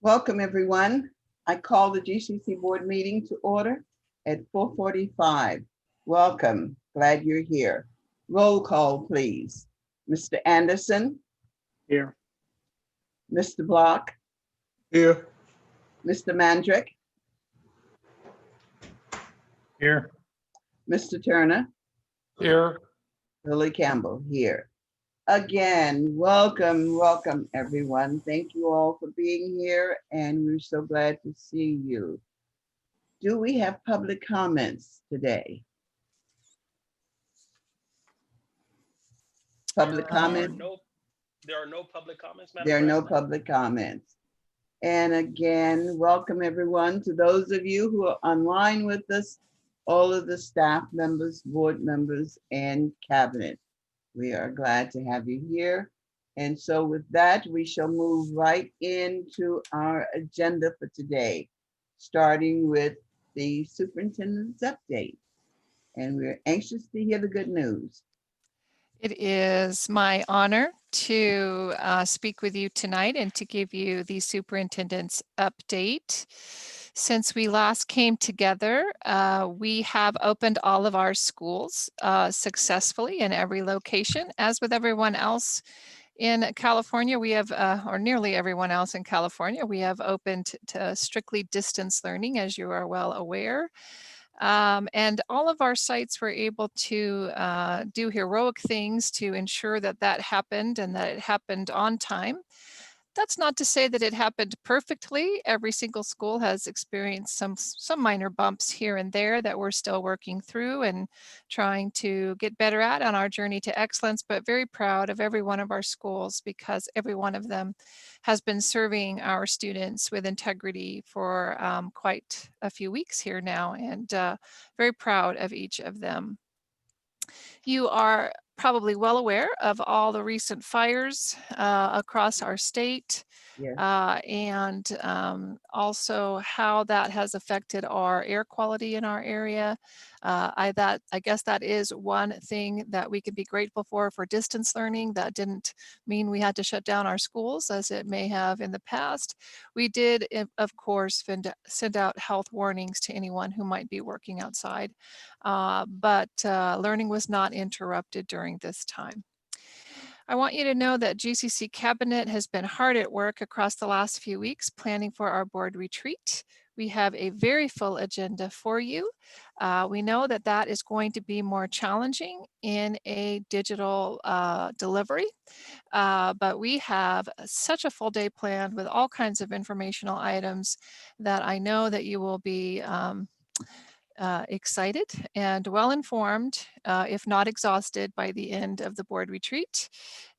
Welcome, everyone. I call the GCC Board Meeting to order at 4:45. Welcome. Glad you're here. Roll call, please. Mr. Anderson, Here. Mr. Block, Here. Mr. Mandrick, Here. Mr. Turner, Here. Lily Campbell here. Again, welcome, everyone. Thank you all for being here, and we're so glad to see you. Do we have public comments today? Public comment? There are no public comments, Madam There are no President. public comments. And again, welcome everyone. To those of you who are online with us, all of the staff members, board members, and cabinet. We are glad to have you here. And so with that, we shall move right into our agenda for today, starting with the superintendent's update. And we're anxious to hear the good news. It is my honor to speak with you tonight and to give you the superintendent's update. Since we last came together, we have opened all of our schools successfully in every location. As with everyone else in California, we have, or nearly everyone else in California, we have opened to strictly distance learning, as you are well aware. And all of our sites were able to do heroic things to ensure that that happened and that it happened on time. That's not to say that it happened perfectly. Every single school has experienced some minor bumps here and there that we're still working through and trying to get better at on our journey to excellence, but very proud of every one of our schools because every one of them has been serving our students with integrity for quite a few weeks here now, and very proud of each of them. You are probably well aware of all the recent fires across our state. Yes. And also how that has affected our air quality in our area. I guess that is one thing that we could be grateful for distance learning. That didn't mean we had to shut down our schools as it may have in the past. We did, of course, send out health warnings to anyone who might be working outside, but learning was not interrupted during this time. I want you to know that GCC Cabinet has been hard at work across the last few weeks planning for our board retreat. We have a very full agenda for you. We know that that is going to be more challenging in a digital delivery, but we have such a full day planned with all kinds of informational items that I know that you will be excited and well informed, if not exhausted, by the end of the board retreat.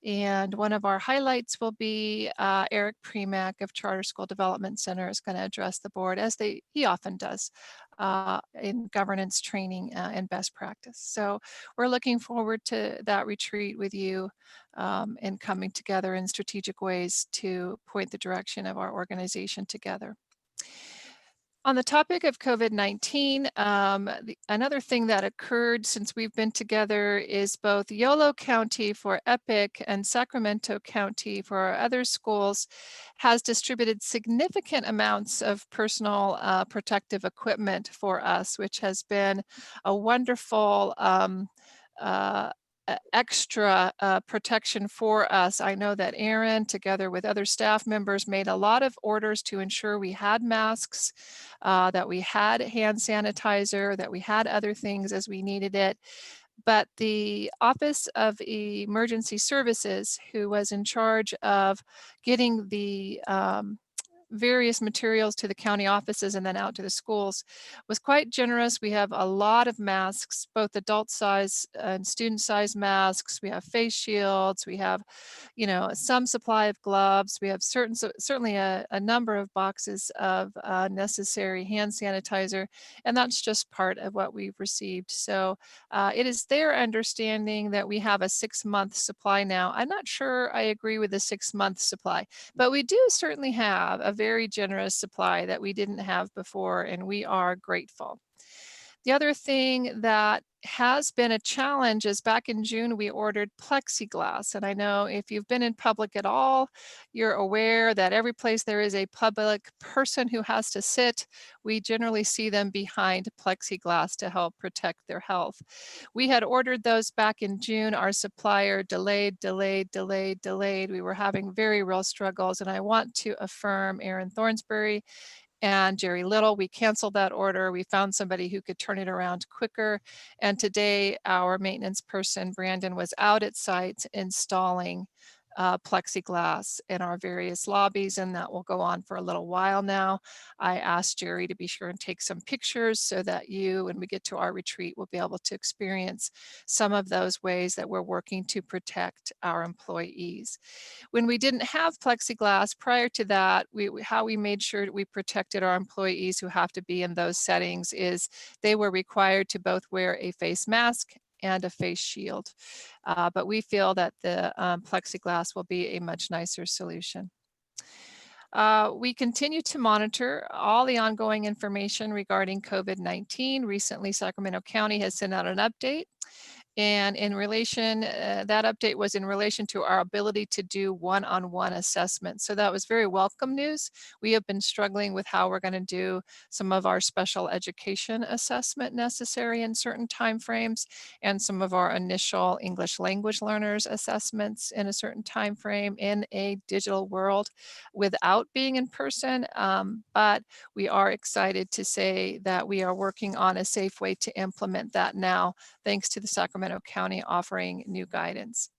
And one of our highlights will be Eric Premack of Charter School Development Center is going to address the board, as he often does, in governance training and best practice. So we're looking forward to that retreat with you and coming together in strategic ways to point the direction of our organization together. On the topic of COVID-19, another thing that occurred since we've been together is both Yolo County for EPIC and Sacramento County for our other schools has distributed significant amounts of personal protective equipment for us, which has been a wonderful extra protection for us. I know that Aaron, together with other staff members, made a lot of orders to ensure we had masks, that we had hand sanitizer, that we had other things as we needed it. But the Office of Emergency Services, who was in charge of getting the various materials to the county offices and then out to the schools, was quite generous. We have a lot of masks, both adult size and student size masks. We have face shields. We have, some supply of gloves. We have certainly a number of boxes of necessary hand sanitizer, and that's just part of what we've received. So it is their understanding that we have a 6-month supply now. I'm not sure I agree with the 6-month supply, but we do certainly have a very generous supply that we didn't have before, and we are grateful. The other thing that has been a challenge is back in June, we ordered plexiglass. And I know if you've been in public at all, you're aware that every place there is a public person who has to sit, we generally see them behind plexiglass to help protect their health. We had ordered those back in June. Our supplier delayed. We were having very real struggles. And I want to affirm Aaron Thornsbury and Jerry Little, we canceled that order. We found somebody who could turn it around quicker. And today our maintenance person, Brandon, was out at site installing plexiglass in our various lobbies, and that will go on for a little while now. I asked Jerry to be sure and take some pictures so that you, when we get to our retreat, will be able to experience some of those ways that we're working to protect our employees. When we didn't have plexiglass prior to that, how we made sure that we protected our employees who have to be in those settings is they were required to both wear a face mask and a face shield. But we feel that the plexiglass will be a much nicer solution. We continue to monitor all the ongoing information regarding COVID-19. Recently, Sacramento County has sent out an update. And in relation, that update was in relation to our ability to do one-on-one assessments. So that was very welcome news. We have been struggling with how we're going to do some of our special education assessment necessary in certain timeframes, and some of our initial English language learners assessments in a certain time frame in a digital world without being in person. But we are excited to say that we are working on a safe way to implement that now, thanks to the Sacramento County offering new guidance.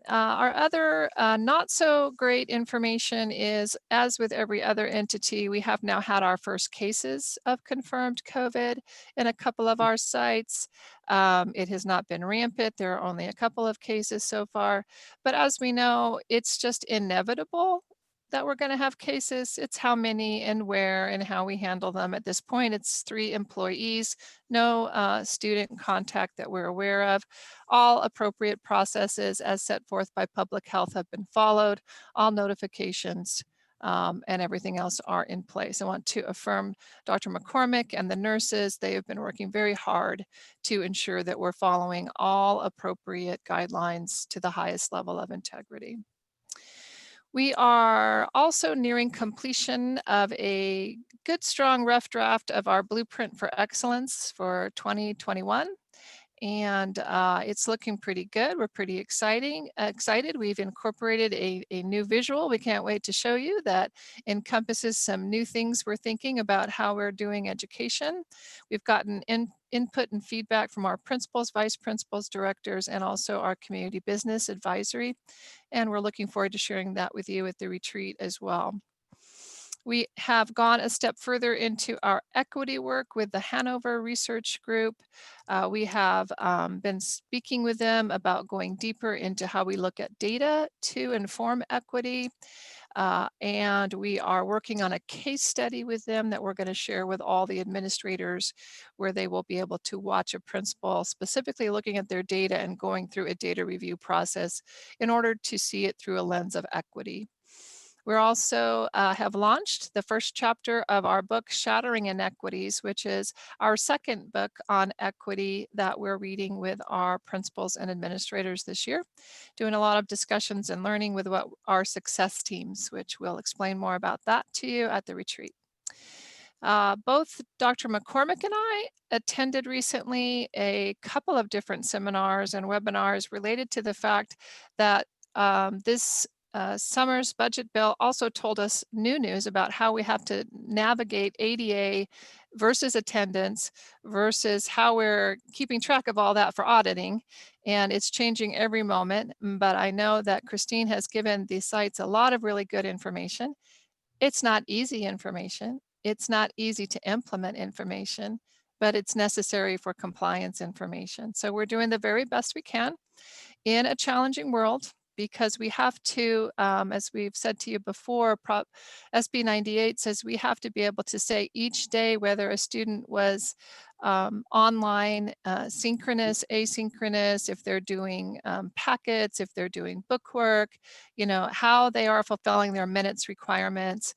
Our other not so great information is, as with every other entity, we have now had our first cases of confirmed COVID in a couple of our sites. It has not been rampant. There are only a couple of cases so far. But as we know, it's just inevitable that we're going to have cases. It's how many and where and how we handle them. At this point, it's 3 employees, no student contact that we're aware of. All appropriate processes as set forth by public health have been followed. All notifications and everything else are in place. I want to affirm Dr. McCormick and the nurses. They have been working very hard to ensure that we're following all appropriate guidelines to the highest level of integrity. We are also nearing completion of a good, strong, rough draft of our blueprint for excellence for 2021. And it's looking pretty good. We're pretty excited. We've incorporated a new visual we can't wait to show you that encompasses some new things we're thinking about how we're doing education. We've gotten input and feedback from our principals, vice principals, directors, and also our community business advisory. And we're looking forward to sharing that with you at the retreat as well. We have gone a step further into our equity work with the Hanover Research Group. We have been speaking with them about going deeper into how we look at data to inform equity. And we are working on a case study with them that we're going to share with all the administrators, where they will be able to watch a principal specifically looking at their data and going through a data review process in order to see it through a lens of equity. We also have launched the first chapter of our book, Shattering Inequities, which is our second book on equity that we're reading with our principals and administrators this year, doing a lot of discussions and learning with what our success teams, which we'll explain more about that to you at the retreat. Both Dr. McCormick and I attended recently a couple of different seminars and webinars related to the fact that this summer's budget bill also told us new news about how we have to navigate ADA versus attendance versus how we're keeping track of all that for auditing. And it's changing every moment. But I know that Christine has given the sites a lot of really good information. It's not easy information. It's not easy to implement information, but it's necessary for compliance information. So we're doing the very best we can in a challenging world, because we have to, as we've said to you before, SB 98 says we have to be able to say each day whether a student was online, synchronous, asynchronous, if they're doing packets, if they're doing bookwork, you know, how they are fulfilling their minutes requirements,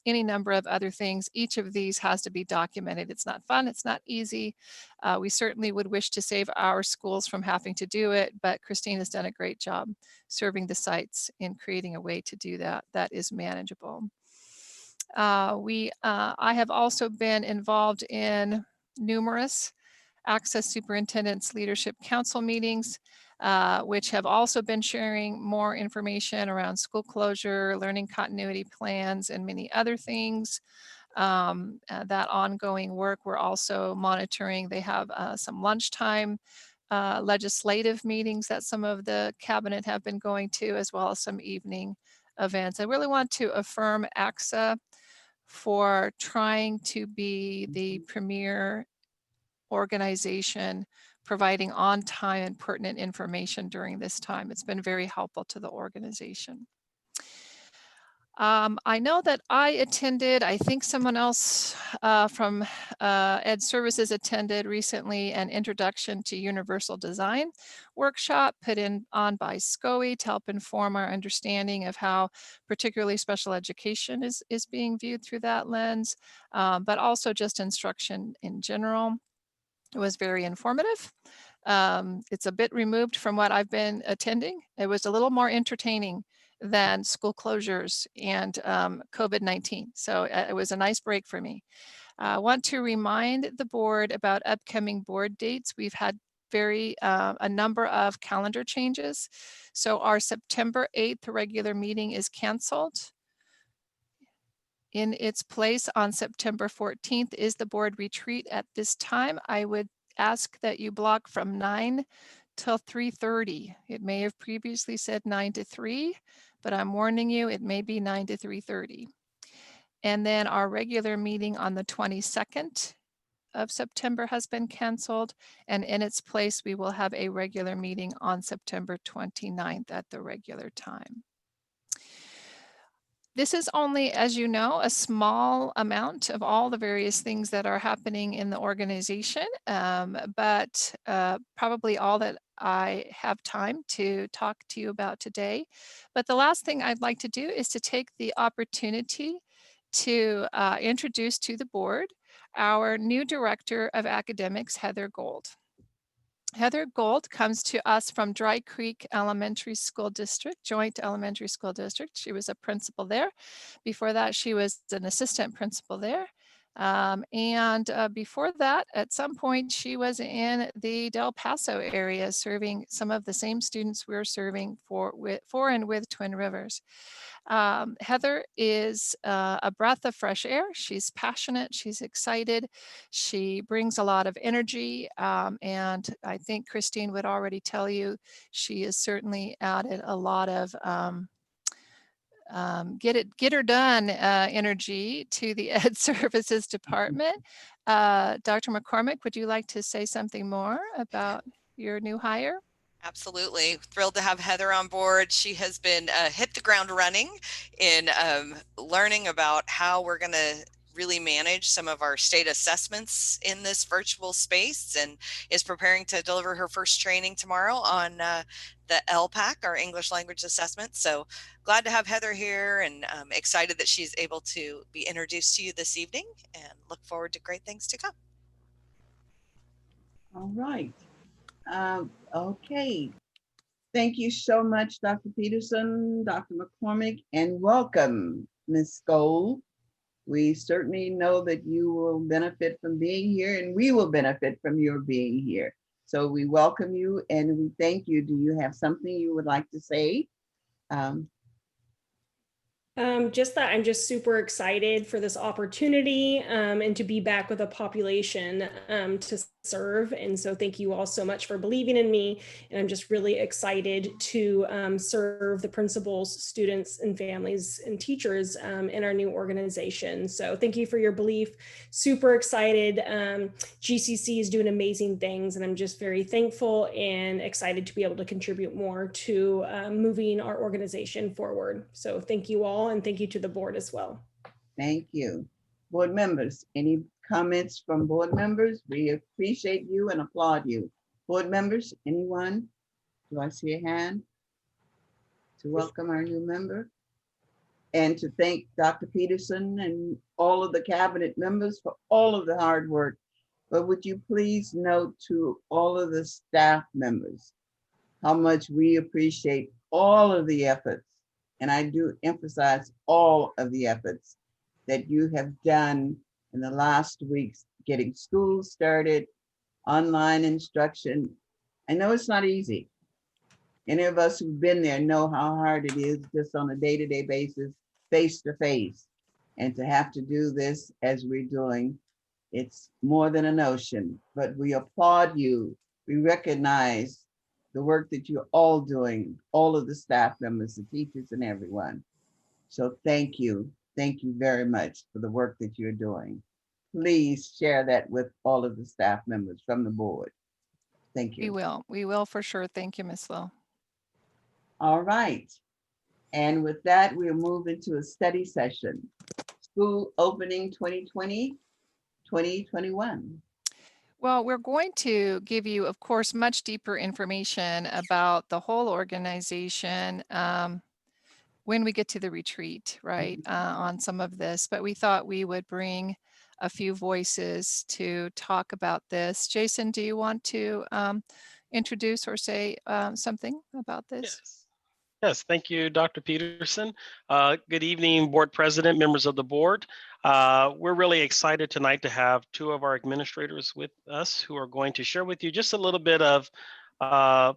any number of other things. Each of these has to be documented. It's not fun, it's not easy. We certainly would wish to save our schools from having to do it, but Christine has done a great job serving the sites in creating a way to do that that is manageable. I have also been involved in numerous Access Superintendent's Leadership Council meetings, which have also been sharing more information around school closure, learning continuity plans, and many other things. That ongoing work, we're also monitoring. They have some lunchtime legislative meetings that some of the cabinet have been going to, as well as some evening events. I really want to affirm AXA for trying to be the premier organization providing on time and pertinent information during this time. It's been very helpful to the organization. I know that I attended, I think someone else from Ed Services attended recently, an Introduction to Universal Design workshop put on by SCOE to help inform our understanding of how particularly special education is being viewed through that lens, but also just instruction in general. It was very informative. It's a bit removed from what I've been attending. It was a little more entertaining than school closures and COVID-19. So it was a nice break for me. I want to remind the board about upcoming board dates. We've had a number of calendar changes. So our September 8th regular meeting is canceled. In its place on September 14th is the board retreat. At this time, I would ask that you block from 9 till 3:30. It may have previously said 9 to 3, but I'm warning you, it may be 9 to 3:30. And then our regular meeting on the 22nd of September has been canceled, and in its place, we will have a regular meeting on September 29th at the regular time. This is only, as you know, a small amount of all the various things that are happening in the organization, but probably all that I have time to talk to you about today. But the last thing I'd like to do is to take the opportunity to introduce to the board our new Director of Academics, Heather Gold. Heather Gold comes to us from Dry Creek Elementary School District, Joint Elementary School District. She was a principal there. Before that, she was an assistant principal there. Before that, at some point, she was in the Del Paso area, serving some of the same students we're serving for and with Twin Rivers. Heather is a breath of fresh air. She's passionate, she's excited, she brings a lot of energy, and I think Christine would already tell you she has certainly added a lot of get her done energy to the Ed Services Department. Dr. McCormick, would you like to say something more about your new hire? Absolutely. Thrilled to have Heather on board. She has been hit the ground running in learning about how we're going to really manage some of our state assessments in this virtual space, and is preparing to deliver her first training tomorrow on the LPAC, our English language assessment. So glad to have Heather here, and excited that she's able to be introduced to you this evening, and look forward to great things to come. All right. Okay. Thank you so much, Dr. Peterson, Dr. McCormick, and welcome, Ms. Gold. We certainly know that you will benefit from being here, and we will benefit from your being here. So we welcome you and we thank you. Do you have something you would like to say? Just that I'm just super excited for this opportunity and to be back with a population to serve. And so thank you all so much for believing in me. And I'm just really excited to serve the principals, students, and families and teachers in our new organization. So thank you for your belief. Super excited. GCC is doing amazing things, and I'm just very thankful and excited to be able to contribute more to moving our organization forward. So thank you all, and thank you to the board as well. Thank you. Board members, any comments from board members? We appreciate you and applaud you. Board members, anyone? Do I see a hand? To welcome our new member? And to thank Dr. Peterson and all of the cabinet members for all of the hard work. But would you please note to all of the staff members how much we appreciate all of the efforts, and I do emphasize all of the efforts that you have done in the last weeks, getting school started, online instruction. I know it's not easy. Any of us who've been there know how hard it is just on a day-to-day basis, face to face. And to have to do this as we're doing, it's more than a notion, but we applaud you. We recognize the work that you're all doing, all of the staff members, the teachers and everyone. So thank you. Thank you very much for the work that you're doing. Please share that with all of the staff members from the board. Thank you. We will for sure. Thank you, Ms. Lowe. All right. And with that, we'll move into a study session. School opening 2020, 2021. Well, we're going to give you, of course, much deeper information about the whole organization when we get to the retreat, right, on some of this. But we thought we would bring a few voices to talk about this. Jason, do you want to introduce or say something about this? Yes. Yes, thank you, Dr. Peterson. Good evening, board president, members of the board. We're really excited tonight to have two of our administrators with us who are going to share with you just a little bit of,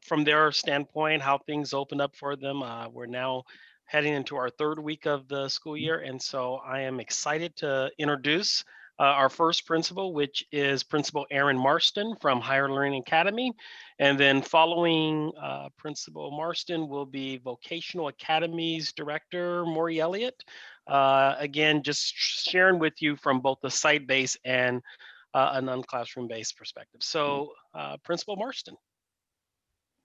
from their standpoint, how things open up for them. We're now heading into our third week of the school year, and so I am excited to introduce our first principal, which is Principal Erin Marston from Higher Learning Academy. And then following Principal Marston will be Vocational Academies Director Maury Elliott. Again, just sharing with you from both the site-based and a non-classroom-based perspective. So Principal Marston.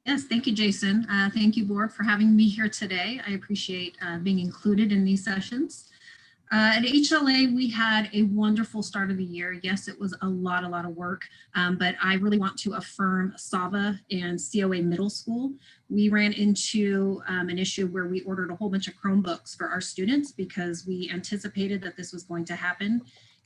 Yes, thank you, Jason. Thank you, board, for having me here today. I appreciate being included in these sessions. At HLA, we had a wonderful start of the year. Yes, it was a lot of work, but I really want to affirm SAVA and COA Middle School. We ran into an issue where we ordered a whole bunch of Chromebooks for our students because we anticipated that this was going to happen.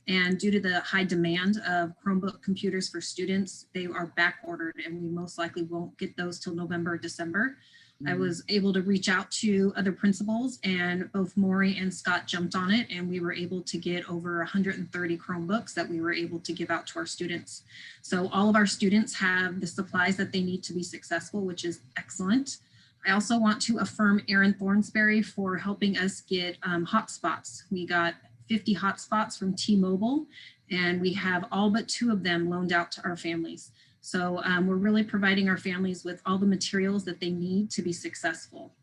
And due to the high demand of Chromebook computers for students, they are back ordered and we most likely won't get those till November or December. I was able to reach out to other principals and both Maury and Scott jumped on it and we were able to get over 130 Chromebooks that we were able to give out to our students. So all of our students have the supplies that they need to be successful, which is excellent. I also want to affirm Erin Thornsberry for helping us get hotspots. We got 50 hotspots from T-Mobile and we have all but 2 of them loaned out to our families. So we're really providing our families with all the materials that they need to be successful.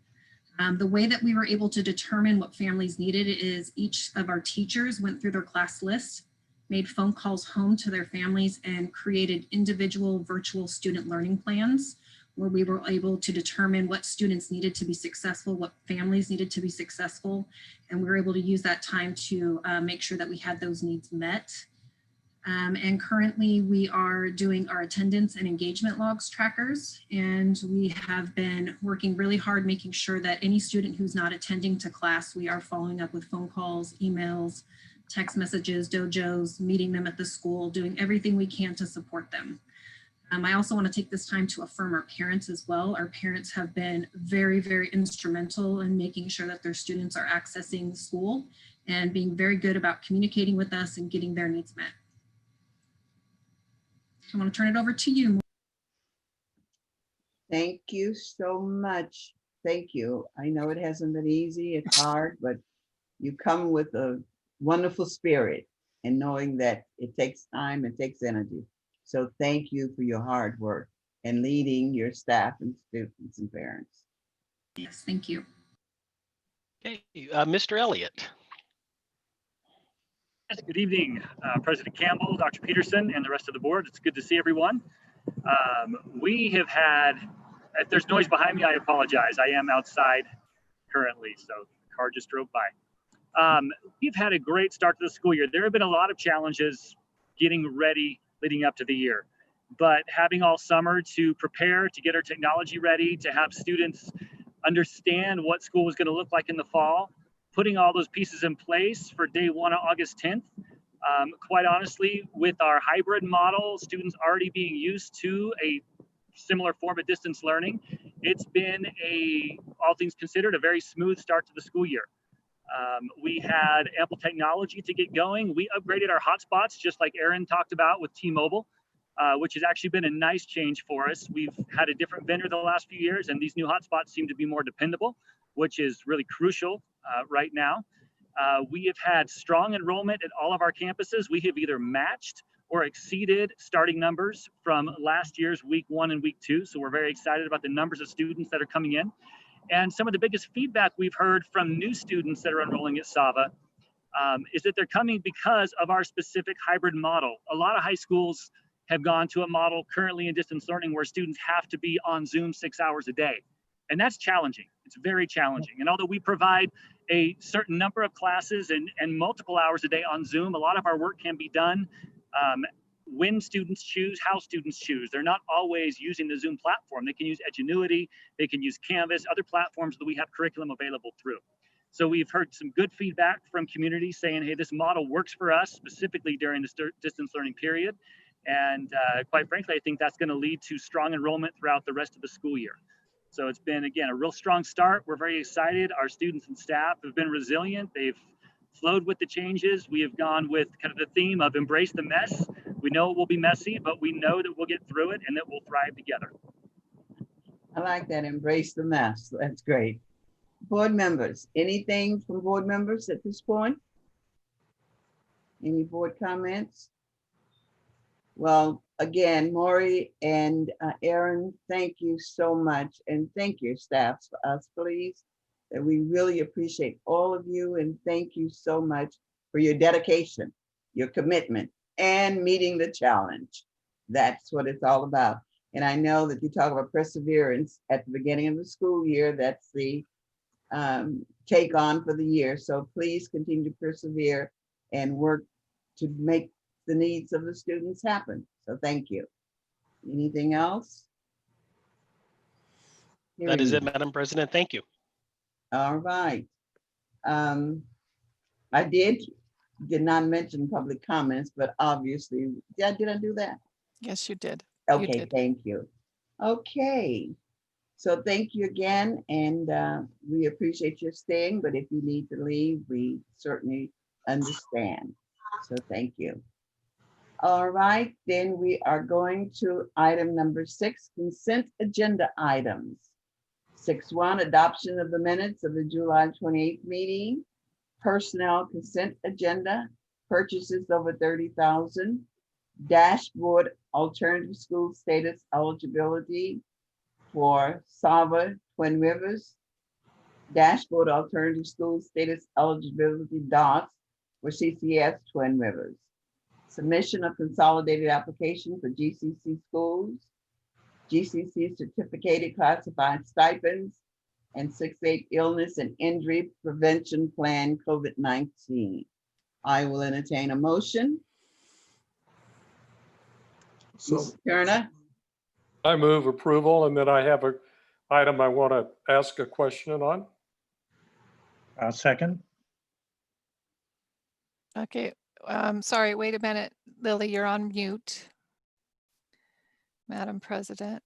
The way that we were able to determine what families needed is each of our teachers went through their class list, made phone calls home to their families and created individual virtual student learning plans where we were able to determine what students needed to be successful, what families needed to be successful. And we were able to use that time to make sure that we had those needs met. And currently we are doing our attendance and engagement logs trackers. And we have been working really hard, making sure that any student who's not attending to class, we are following up with phone calls, emails, text messages, dojos, meeting them at the school, doing everything we can to support them. I also want to take this time to affirm our parents as well. Our parents have been very, very instrumental in making sure that their students are accessing school and being very good about communicating with us and getting their needs met. I want to turn it over to you. Thank you so much. Thank you. I know it hasn't been easy, it's hard, but you come with a wonderful spirit and knowing that it takes time, it takes energy. So thank you for your hard work and leading your staff and students and parents. Yes, thank you. Okay, Mr. Elliott. Yes, good evening, President Campbell, Dr. Peterson, and the rest of the board. It's good to see everyone. We have had, if there's noise behind me, I apologize. I am outside currently, so the car just drove by. We've had a great start to the school year. There have been a lot of challenges getting ready leading up to the year. But having all summer to prepare, to get our technology ready, to have students understand what school was going to look like in the fall, putting all those pieces in place for day one on August 10th. Quite honestly, with our hybrid model, students already being used to a similar form of distance learning, it's been all things considered, a very smooth start to the school year. We had ample technology to get going. We upgraded our hotspots, just like Aaron talked about with T-Mobile, which has actually been a nice change for us. We've had a different vendor the last few years, and these new hotspots seem to be more dependable, which is really crucial right now. We have had strong enrollment at all of our campuses. We have either matched or exceeded starting numbers from last year's week 1 and week 2. So we're very excited about the numbers of students that are coming in. And some of the biggest feedback we've heard from new students that are enrolling at SAVA is that they're coming because of our specific hybrid model. A lot of high schools have gone to a model currently in distance learning where students have to be on Zoom 6 hours a day. And that's challenging. It's very challenging. And although we provide a certain number of classes and multiple hours a day on Zoom, a lot of our work can be done when students choose, how students choose. They're not always using the Zoom platform. They can use Edgenuity, they can use Canvas, other platforms that we have curriculum available through. So we've heard some good feedback from community saying, hey, this model works for us, specifically during this distance learning period. And quite frankly, I think that's going to lead to strong enrollment throughout the rest of the school year. So it's been, again, a real strong start. We're very excited. Our students and staff have been resilient. They've flowed with the changes. We have gone with kind of the theme of embrace the mess. We know it will be messy, but we know that we'll get through it and that we'll thrive together. I like that, embrace the mess. That's great. Board members, anything from board members at this point? Any board comments? Well, again, Maury and Aaron, thank you so much. And thank your staffs for us, please. That we really appreciate all of you, and thank you so much for your dedication, your commitment, and meeting the challenge. That's what it's all about. And I know that you talk about perseverance at the beginning of the school year. That's the take on for the year. So please continue to persevere and work to make the needs of the students happen. So thank you. Anything else? That is it, Madam President. Thank you. All right. I did not mention public comments, but obviously, did I do that? Yes, you did. Okay, You did. thank you. Okay. So thank you again, and we appreciate your staying, but if you need to leave, we certainly understand. So thank you. All right, then we are going to item number 6, consent agenda items. 6.1, adoption of the minutes of the July 28th meeting, personnel consent agenda, purchases over $30,000, dashboard alternative school status eligibility for SAVA Twin Rivers, dashboard alternative school status eligibility docs for CCS Twin Rivers, submission of consolidated application for GCC schools, GCC certificated classified stipends, and 6.8 illness and injury prevention plan COVID-19. I will entertain a motion. So Mr. Turner, I move approval, and then I have an item I want to ask a question on. Second. Okay, sorry, wait a minute. Lily, you're on mute. Madam President.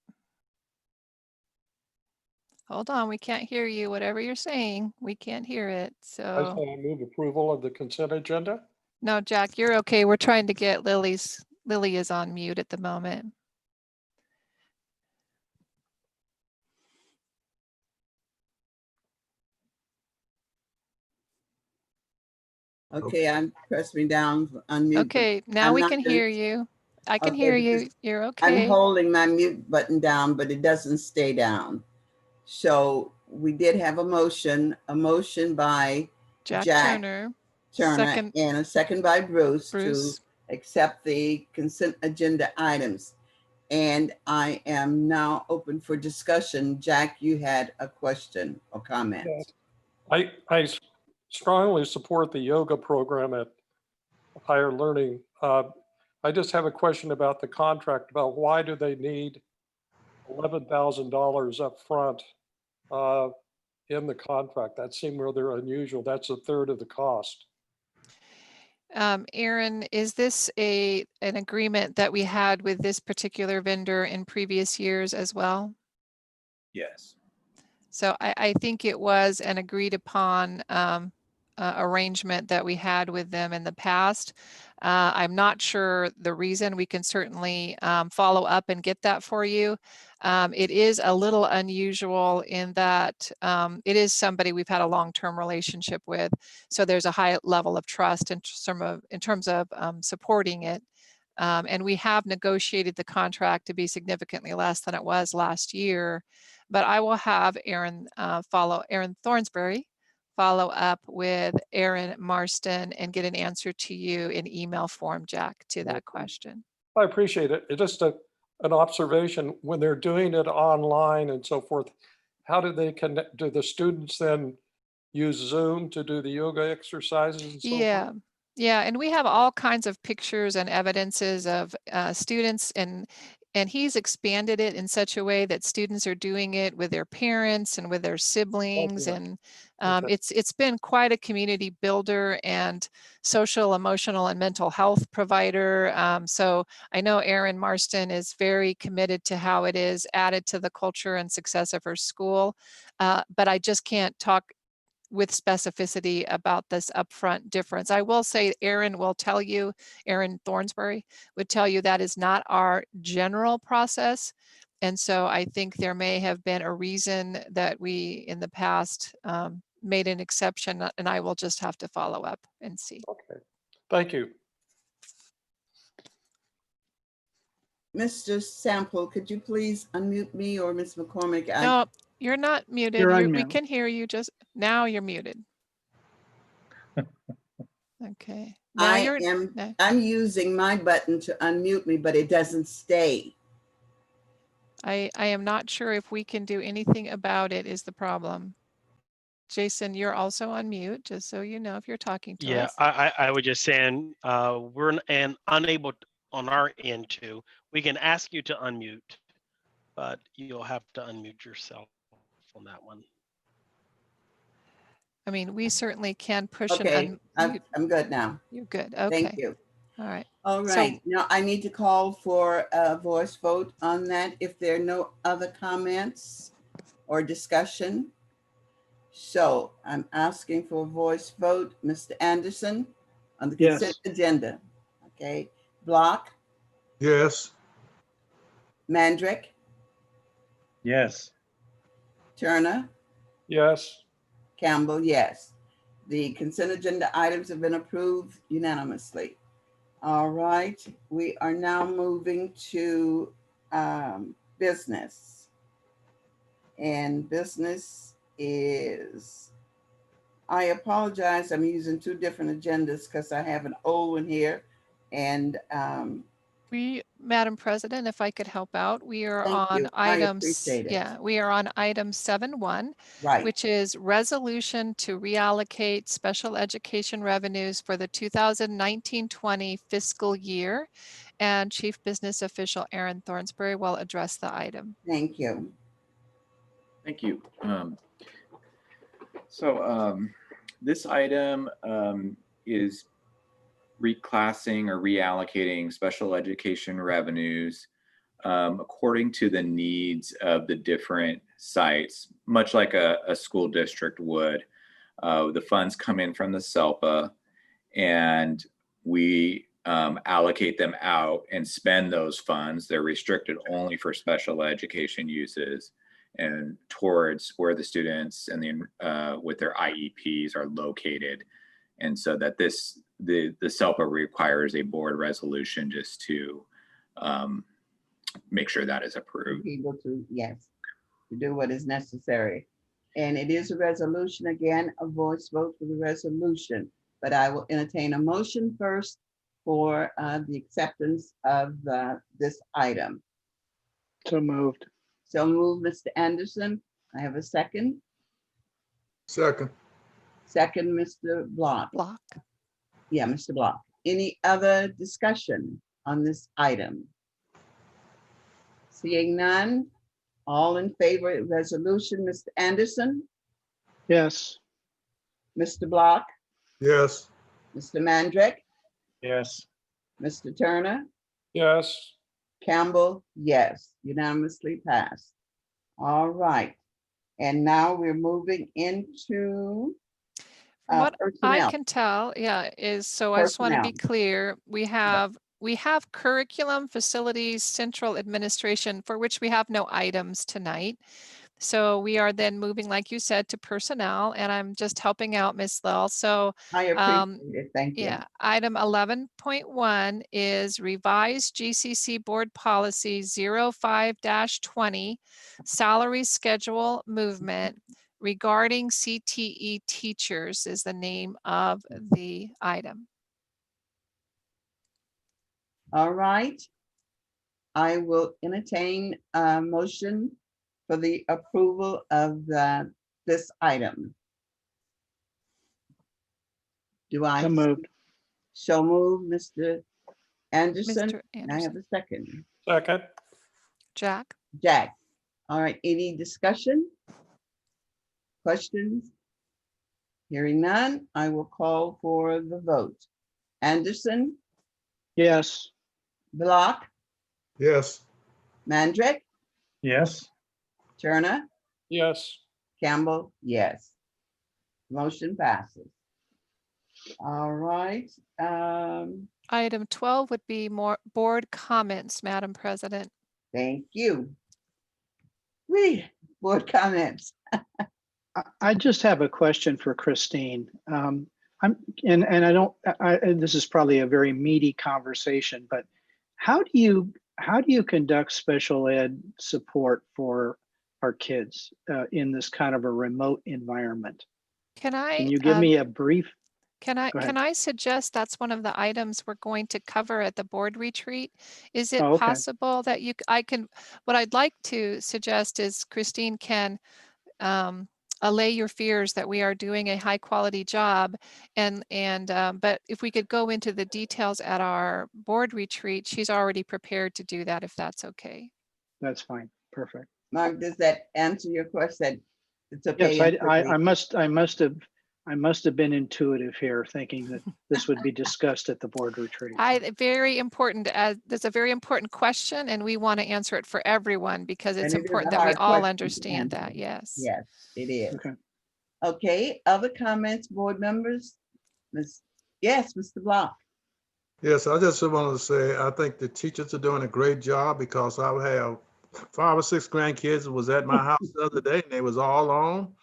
Hold on, we can't hear you. Whatever you're saying, we can't hear it. I So, say I move approval of the consent agenda. no, Jack, you're okay. We're trying to get Lily is on mute at the moment. okay, I'm pressing down for unmute. Okay, now I'm we not can gonna- hear you. I can Okay, hear because you. You're I'm okay. holding my mute button down, but it doesn't stay down. So we did have a motion by Jack Jack Turner, Turner second and a second by Bruce Bruce. to accept the consent agenda items. And I am now open for discussion. Jack, you had a question or comment. I strongly support the yoga program at Higher Learning. I just have a question about the contract, about why do they need $11,000 up front in the contract? That seemed rather unusual. That's a third of the cost. Aaron, is this an agreement that we had with this particular vendor in previous years as well? Yes. So I think it was an agreed upon arrangement that we had with them in the past. I'm not sure the reason. We can certainly follow up and get that for you. It is a little unusual in that it is somebody we've had a long-term relationship with. So there's a high level of trust in terms of supporting it. And we have negotiated the contract to be significantly less than it was last year. But I will have Aaron Thornsberry follow up with Aaron Marston and get an answer to you in email form, Jack, to that question. I appreciate it. It's just an observation. When they're doing it online and so forth, how do they connect? Do the students then use Zoom to do the yoga exercises and so Yeah. forth? Yeah, and we have all kinds of pictures and evidences of students, and he's expanded it in such a way that students are doing it with their parents and with their siblings, Okay. and Okay. it's been quite a community builder and social, emotional, and mental health provider. So I know Erin Marston is very committed to how it is added to the culture and success of her school, but I just can't talk with specificity about this upfront difference. I will say Aaron will tell you, Aaron Thornsberry would tell you that is not our general process. And so I think there may have been a reason that we in the past made an exception, and I will just have to follow up and see. Okay. Thank you. Mr. Sample, could you please unmute me, or Ms. McCormick? No, you're not muted. You're We unmuted. can hear you, just now you're muted. Okay. Now I'm using my button to unmute me, but it doesn't stay. I am not sure if we can do anything about it is the problem. Jason, you're also on mute, just so you know if you're talking to Yeah, us. I would just saying we're unable on our end to. We can ask you to unmute, but you'll have to unmute yourself on that one. I mean, we certainly can push Okay, and I'm good now. you're good. Okay. Thank you. All right. All So- right, now I need to call for a voice vote on that if there are no other comments or discussion. So I'm asking for a voice vote. Mr. Anderson on the Yes. consent agenda. Okay, Block, Yes. Mandrick, Yes. Turner, Yes. Campbell, yes. The consent agenda items have been approved unanimously. All right, we are now moving to business. And business is, I apologize, I'm using two different agendas because I have an old one here. And Madam President, if I could help out, we are Thank on you. I items. appreciate it. Yeah, we are on item 7.1, right, which is resolution to reallocate special education revenues for the 2019-20 fiscal year. And Chief Business Official Aaron Thornsberry will address the item. thank you. Thank you. This item is reclassing or reallocating special education revenues according to the needs of the different sites, much like a school district would. The funds come in from the SELPA, and we allocate them out and spend those funds. They're restricted only for special education uses and towards where the students and with their IEPs are located. And so that the SELPA requires a board resolution just to make sure that is approved. People to, yes, to do what is necessary. And it is a resolution, again, a voice vote for the resolution, but I will entertain a motion first for the acceptance of this item. So moved. So move, Mr. Anderson. I have a second. Second. Second, Mr. Block. Block. Yeah, Mr. Block. Any other discussion on this item? Seeing none, all in favor of resolution, Mr. Anderson, Yes. Mr. Block, Yes. Mr. Mandrick, Yes. Mr. Turner, Yes. Campbell, yes, unanimously passed. All right. And now we're moving into From what I personnel. can tell, yeah, is, so I just want to be Personnel. clear, we have curriculum, facilities, central administration, for which we have no items tonight. So we are then moving, like you said, to personnel, and I'm just helping out Ms. Lil. So I appreciate it. Thank you. yeah, item 11.1 is revised GCC Board Policy 05-20, salary schedule movement regarding CTE teachers is the name of the item. All right. I will entertain a motion for the approval of this item. Do I? So moved. So move, Mr. Anderson. Mr. And I have Anderson. a second. Second. Jack? Jack. All right, any discussion? Questions? Hearing none, I will call for the vote. Anderson, Yes. Block, Yes. Mandrick, Yes. Turner, Yes. Campbell, yes. Motion passes. All right. Item 12 would be more board comments, Madam President. Thank you. Board comments. I just have a question for Christine. This is probably a very meaty conversation, but how do you conduct special ed support for our kids in this kind of a remote environment? Can you give me a brief? Can I suggest that's one of the items we're going to cover at the board retreat? Is it Oh, okay. possible that what I'd like to suggest is Christine can allay your fears that we are doing a high quality job, but if we could go into the details at our board retreat, she's already prepared to do that, if that's okay. That's fine. Perfect. Mark, does that answer your question? It's okay. Yes, I must have been intuitive here, thinking that this would be discussed at the board retreat. Very important. There's a very important question, and we want to answer it for everyone because it's important that we all understand that. Yes. Yes, it is. Okay. Okay. Other comments, board members? Yes, Mr. Block. Yes, I just wanted to say, I think the teachers are doing a great job because I have 5 or 6 grandkids that was at my house the other day and they was all on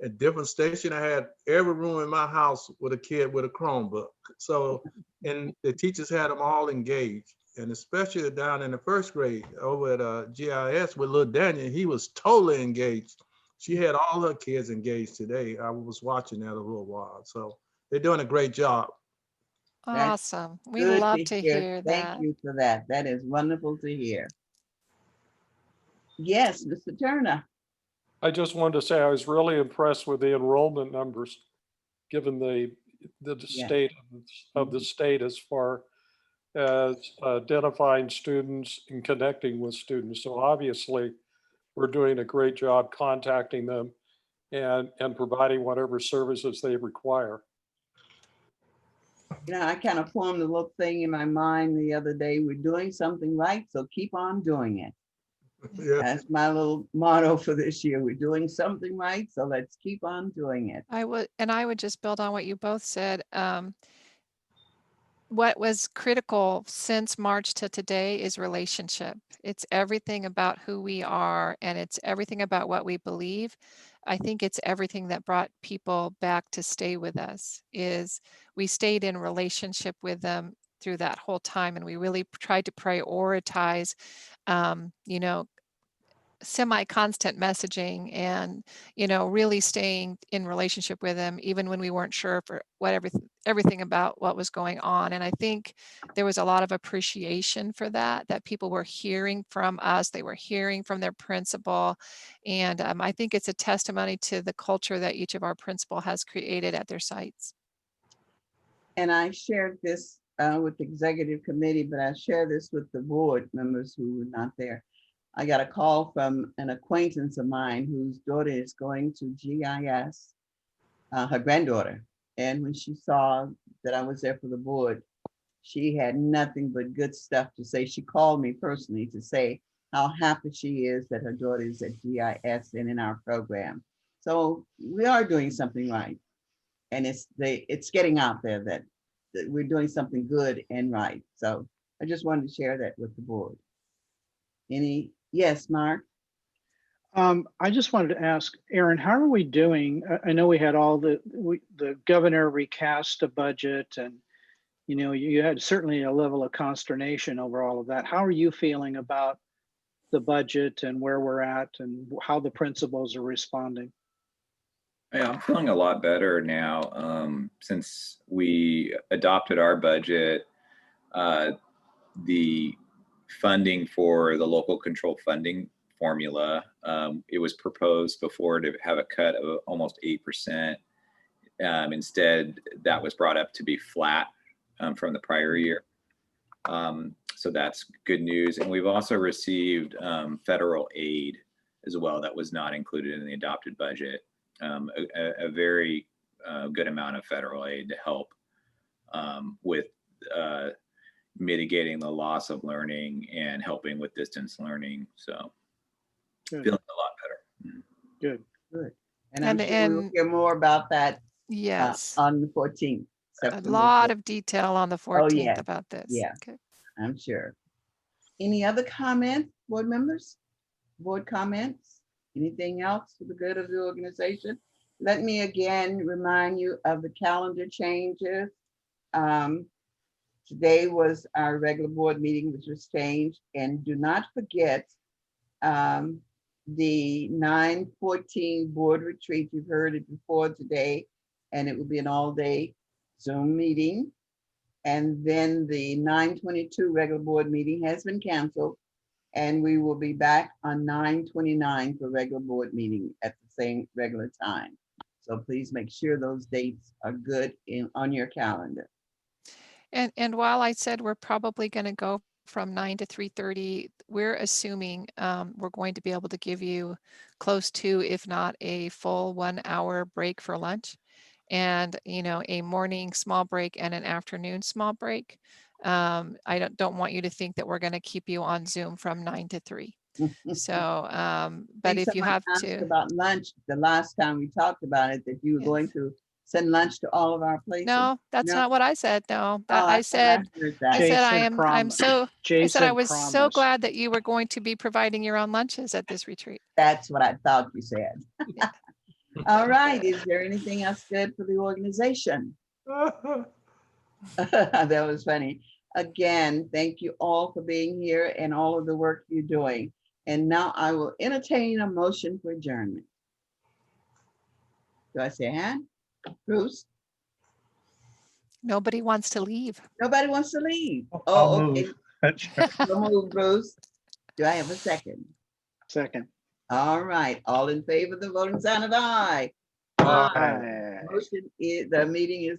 at different stations. I had every room in my house with a kid with a Chromebook. So, and the teachers had them all engaged, and especially down in the 1st grade over at GIS with little Daniel, he was totally engaged. She had all her kids engaged today. I was watching that a little while. So they're doing a great job. Awesome. We love to hear that. Thank you for that. That is wonderful to hear. Yes, Mr. Turner. I just wanted to say I was really impressed with the enrollment numbers, given the state of the state as far as identifying students and connecting with students. So obviously, we're doing a great job contacting them and providing whatever services they require. You know, I kind of formed a little thing in my mind the other day. We're doing something right, so keep on doing it. Yeah. That's my little motto for this year. We're doing something right, so let's keep on doing it. I would just build on what you both said. What was critical since March to today is relationship. It's everything about who we are, and it's everything about what we believe. I think it's everything that brought people back to stay with us, is we stayed in relationship with them through that whole time, and we really tried to prioritize, you know, semi-constant messaging and, you know, really staying in relationship with them, even when we weren't sure for everything about what was going on. And I think there was a lot of appreciation for that people were hearing from us. They were hearing from their principal. And I think it's a testimony to the culture that each of our principal has created at their sites. And I shared this with the executive committee, but I share this with the board members who were not there. I got a call from an acquaintance of mine whose daughter is going to GIS, her granddaughter. And when she saw that I was there for the board, she had nothing but good stuff to say. She called me personally to say how happy she is that her daughter is at GIS and in our program. So we are doing something right. And it's getting out there that we're doing something good and right. So I just wanted to share that with the board. Yes, Mark? I just wanted to ask, Aaron, how are we doing? I know we had all the governor recast a budget, and you had certainly a level of consternation over all of that. How are you feeling about the budget and where we're at and how the principals are responding? Yeah, I'm feeling a lot better now. Since we adopted our budget, the funding for the local control funding formula, it was proposed before to have a cut of almost 8%. Instead, that was brought up to be flat from the prior year. So that's good news. And we've also received federal aid as well that was not included in the adopted budget. A very good amount of federal aid to help with mitigating the loss of learning and helping with distance learning. So Good. feeling a lot better. Good. Good. And I'm sure we'll hear more about that Yes, on the 14th. a September lot 14th. of detail on the 14th yeah. about this. Yeah. Okay. I'm sure. Any other comments, board members? Board comments? Anything else for the good of the organization? Let me again remind you of the calendar changes. Today was our regular board meeting, which was changed, and do not forget the 9/14 board retreat. You've heard it before today, and it will be an all-day Zoom meeting. And then the 9/22 regular board meeting has been canceled, and we will be back on 9/29 for regular board meeting at the same regular time. So please make sure those dates are good on your calendar. And while I said we're probably going to go from 9 to 3:30, we're assuming we're going to be able to give you close to, if not a full 1 hour break for lunch, and a morning small break and an afternoon small break. I don't want you to think that we're going to keep you on Zoom from 9 to 3. So, but if you have to about lunch, the last time we talked about it, that you were going to send lunch to all of our places. No, that's not what I said. No, that Oh, I said, I said I'm so. I said I was so glad that you were going to be providing your own lunches at this retreat. That's what I thought you said. Yeah. All right. Is there anything else good for the organization? That was funny. Again, thank you all for being here and all of the work you're doing. And now I will entertain a motion for adjournment. Do I say a hand? Bruce? Nobody wants to leave. Nobody wants to leave. I'll Okay. So move, Bruce. Do I have a second? Second. All right. All in favor of the voting sign of aye. Aye. Motion is, the meeting is